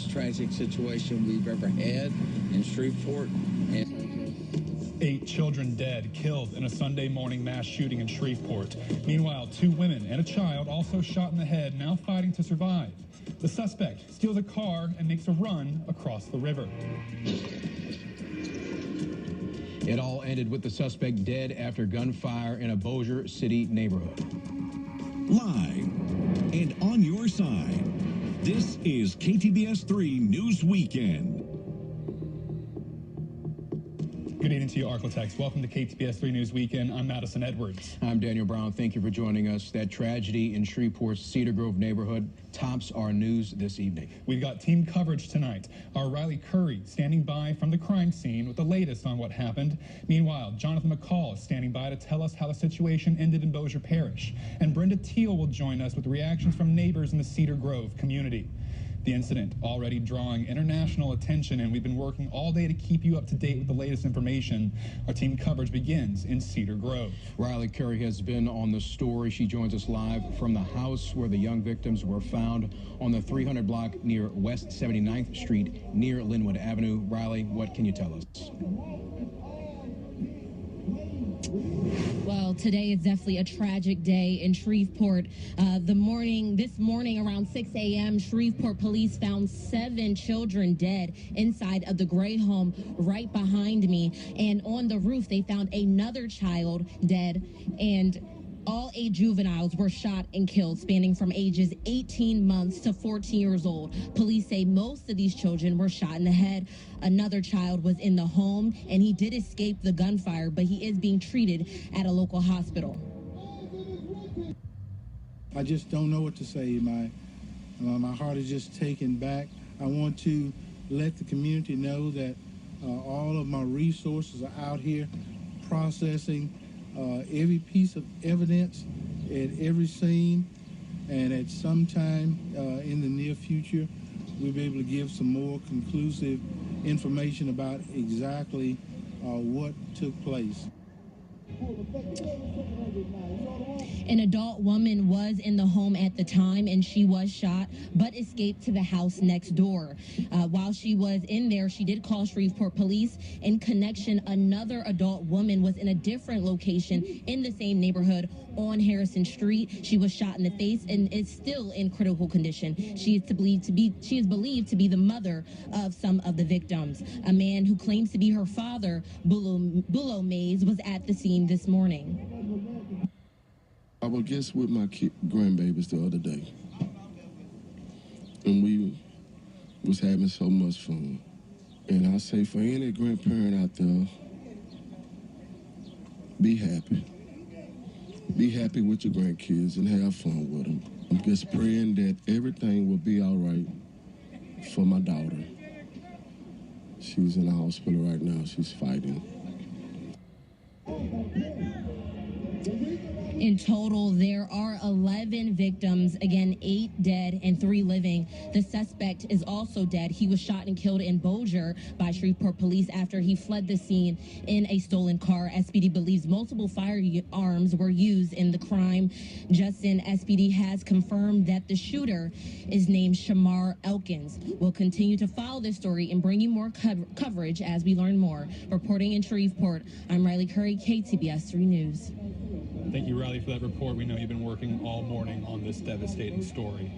Tragic situation we've ever had in Shreveport. 8 children dead, killed in a Sunday morning mass shooting in Shreveport. Meanwhile, 2 women and a child also shot in the head, now fighting to survive. The suspect steals a car and makes a run across the river. It all ended with the suspect dead after gunfire in a Bossier City neighborhood. Live and on your side, this is KTBS 3 News Weekend. Good evening to you, Architects. Welcome to KTBS 3 News Weekend. I'm Madison Edwards. I'm Daniel Brown. Thank you for joining us. That tragedy in Shreveport's Cedar Grove neighborhood tops our news this evening. We've got team coverage tonight. Our Riley Curry standing by from the crime scene with the latest on what happened. Meanwhile, Jonathan McCall is standing by to tell us how the situation ended in Bossier Parish. And Brenda Teal will join us with reactions from neighbors in the Cedar Grove community. The incident already drawing international attention, and we've been working all day to keep you up to date with the latest information. Our team coverage begins in Cedar Grove. Riley Curry has been on the story. She joins us live from the house where the young victims were found on the 300 block near West 79th Street near Linwood Avenue. Riley, what can you tell us? Well, today is definitely a tragic day in Shreveport. This morning around 6 a.m., Shreveport police found 7 children dead inside of the gray home right behind me. And on the roof, they found another child dead, and all 8 juveniles were shot and killed, spanning from ages 18 months to 14 years old. Police say most of these children were shot in the head. Another child was in the home, and he did escape the gunfire, but he is being treated at a local hospital. I just don't know what to say. My heart is just taken back. I want to let the community know that all of my resources are out here processing every piece of evidence at every scene, and at some time in the near future, we'll be able to give some more conclusive information about exactly what took place. An adult woman was in the home at the time, and she was shot, but escaped to the house next door. While she was in there, she did call Shreveport police. In connection, another adult woman was in a different location in the same neighborhood on Harrison Street. She was shot in the face and is still in critical condition. She is believed to be the mother of some of the victims. A man who claims to be her father, Bulo Mays, was at the scene this morning. I was just with my grandbabies the other day, and we was having so much fun. And I say for any grandparent out there, be happy. Be happy with your grandkids and have fun with them. I'm just praying that everything will be all right for my daughter. She's in the hospital right now. She's fighting. In total, there are 11 victims, again, 8 dead and 3 living. The suspect is also dead. He was shot and killed in Bossier by Shreveport police after he fled the scene in a stolen car. SPD believes multiple firearms were used in the crime. Justin, SPD has confirmed that the shooter is named Shamar Elkins. We'll continue to follow this story and bring you more coverage as we learn more. Reporting in Shreveport, I'm Riley Curry, KTBS 3 News. Thank you, Riley, for that report. We know you've been working all morning on this devastating story.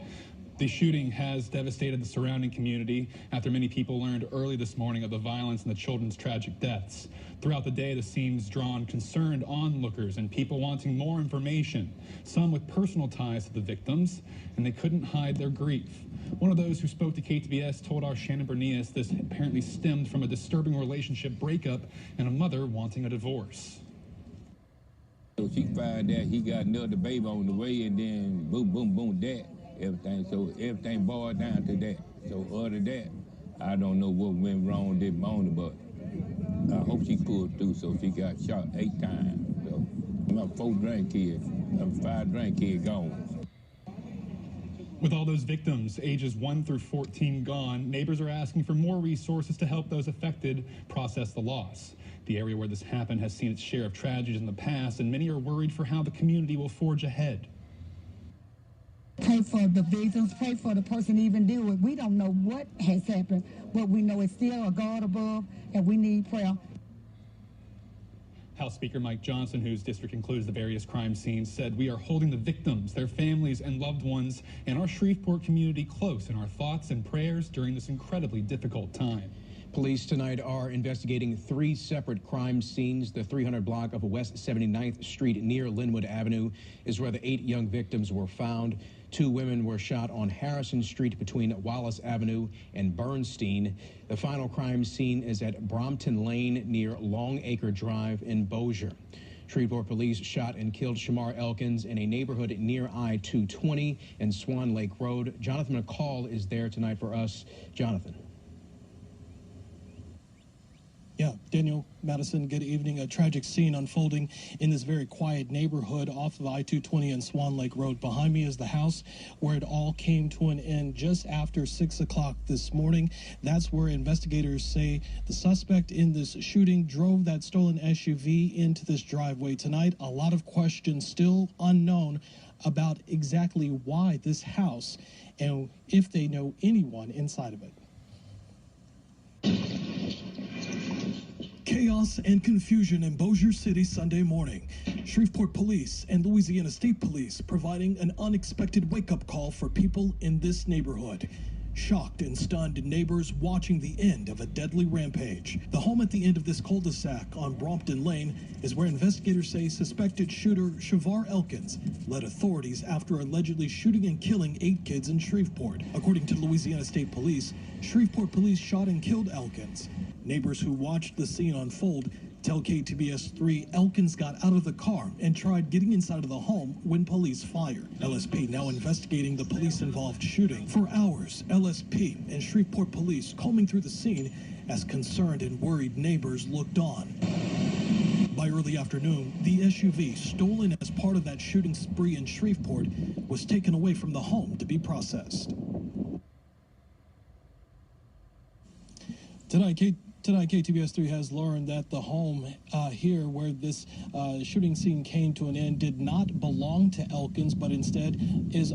The shooting has devastated the surrounding community after many people learned early this morning of the violence and the children's tragic deaths. Throughout the day, the scene's drawn concerned onlookers and people wanting more information, some with personal ties to the victims, and they couldn't hide their grief. One of those who spoke to KTBS told our Shannon Bernias this apparently stemmed from a disturbing relationship breakup and a mother wanting a divorce. So she found out he got another baby on the way, and then boom, boom, boom, that, everything. So everything boiled down to that. So other than that, I don't know what went wrong this morning, but I hope she pulled through. So she got shot 8 times. So my 4 grandkids, 5 grandkids gone. With all those victims, ages 1 through 14 gone, neighbors are asking for more resources to help those affected process the loss. The area where this happened has seen its share of tragedies in the past, and many are worried for how the community will forge ahead. Pray for the victims, pray for the person even do it. We don't know what has happened, but we know it's still a God above, and we need prayer. House Speaker Mike Johnson, whose district includes the various crime scenes, said, "We are holding the victims, their families, and loved ones, and our Shreveport community close in our thoughts and prayers during this incredibly difficult time." Police tonight are investigating 3 separate crime scenes. The 300 block of West 79th Street near Linwood Avenue is where the 8 young victims were found. 2 women were shot on Harrison Street between Wallace Avenue and Bernstein. The final crime scene is at Brompton Lane near Longacre Drive in Bossier. Shreveport police shot and killed Shamar Elkins in a neighborhood near I-220 and Swan Lake Road. Jonathan McCall is there tonight for us. Jonathan. Yeah, Daniel, Madison, good evening. A tragic scene unfolding in this very quiet neighborhood off of I-220 and Swan Lake Road. Behind me is the house where it all came to an end just after 6 o'clock this morning. That's where investigators say the suspect in this shooting drove that stolen SUV into this driveway tonight. A lot of questions still unknown about exactly why this house and if they know anyone inside of it. Chaos and confusion in Bossier City Sunday morning. Shreveport Police and Louisiana State Police providing an unexpected wake-up call for people in this neighborhood. Shocked and stunned neighbors watching the end of a deadly rampage. The home at the end of this cul-de-sac on Brompton Lane is where investigators say suspected shooter Shamar Elkins led authorities after allegedly shooting and killing 8 kids in Shreveport. According to Louisiana State Police, Shreveport police shot and killed Elkins. Neighbors who watched the scene unfold tell Ktbs 3 Elkins got out of the car and tried getting inside of the home when police fired. LSP now investigating the police-involved shooting. For hours, LSP and Shreveport police combing through the scene as concerned and worried neighbors looked on. By early afternoon, the SUV stolen as part of that shooting spree in Shreveport was taken away from the home to be processed. Tonight, Ktbs 3 has learned that the home here where this shooting scene came to an end did not belong to Elkins, but instead is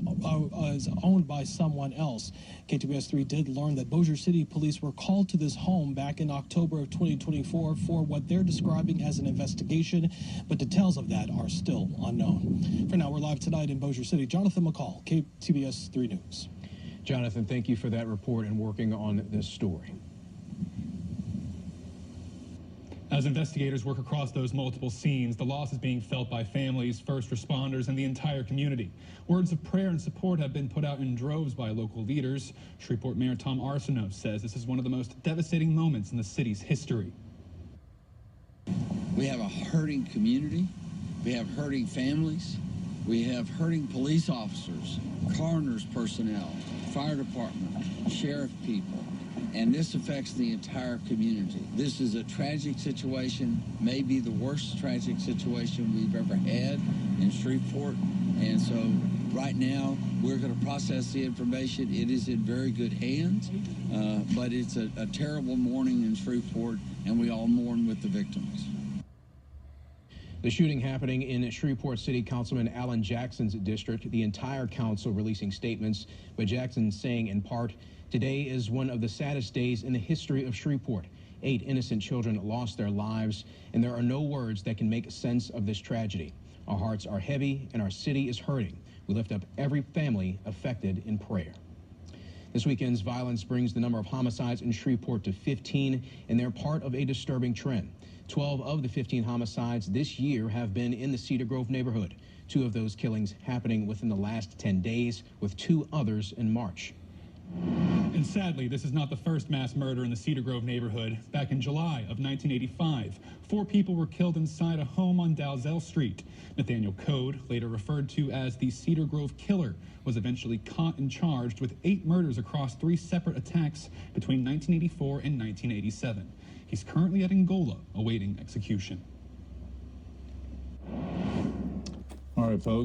owned by someone else. Ktbs 3 did learn that Bossier City police were called to this home back in October of 2024 for what they're describing as an investigation, but details of that are still unknown. For now, we're live tonight in Bossier City. Jonathan McCall, Ktbs 3 News. Jonathan, thank you for that report and working on this story. As investigators work across those multiple scenes, the loss is being felt by families, first responders, and the entire community. Words of prayer and support have been put out in droves by local leaders. Shreveport Mayor Tom Arsenault says this is one of the most devastating moments in the city's history. We have a hurting community. We have hurting families. We have hurting police officers, coroner's personnel, fire department, sheriff people. And this affects the entire community. This is a tragic situation, maybe the worst tragic situation we've ever had in Shreveport. And so right now, we're going to process the information. It is in very good hands, but it's a terrible morning in Shreveport, and we all mourn with the victims. The shooting happening in Shreveport City Councilman Alan Jackson's district, the entire council releasing statements, but Jackson saying in part, "Today is one of the saddest days in the history of Shreveport. 8 innocent children lost their lives, and there are no words that can make sense of this tragedy. Our hearts are heavy, and our city is hurting. We lift up every family affected in prayer." This weekend's violence brings the number of homicides in Shreveport to 15, and they're part of a disturbing trend. 12 of the 15 homicides this year have been in the Cedar Grove neighborhood. 2 of those killings happening within the last 10 days, with 2 others in March. And sadly, this is not the first mass murder in the Cedar Grove neighborhood. Back in July of 1985, 4 people were killed inside a home on Dalzell Street. Nathaniel Code, later referred to as the Cedar Grove Killer, was eventually caught and charged with 8 murders across 3 separate attacks between 1984 and 1987. He's currently at Angola, awaiting execution. All right, folks.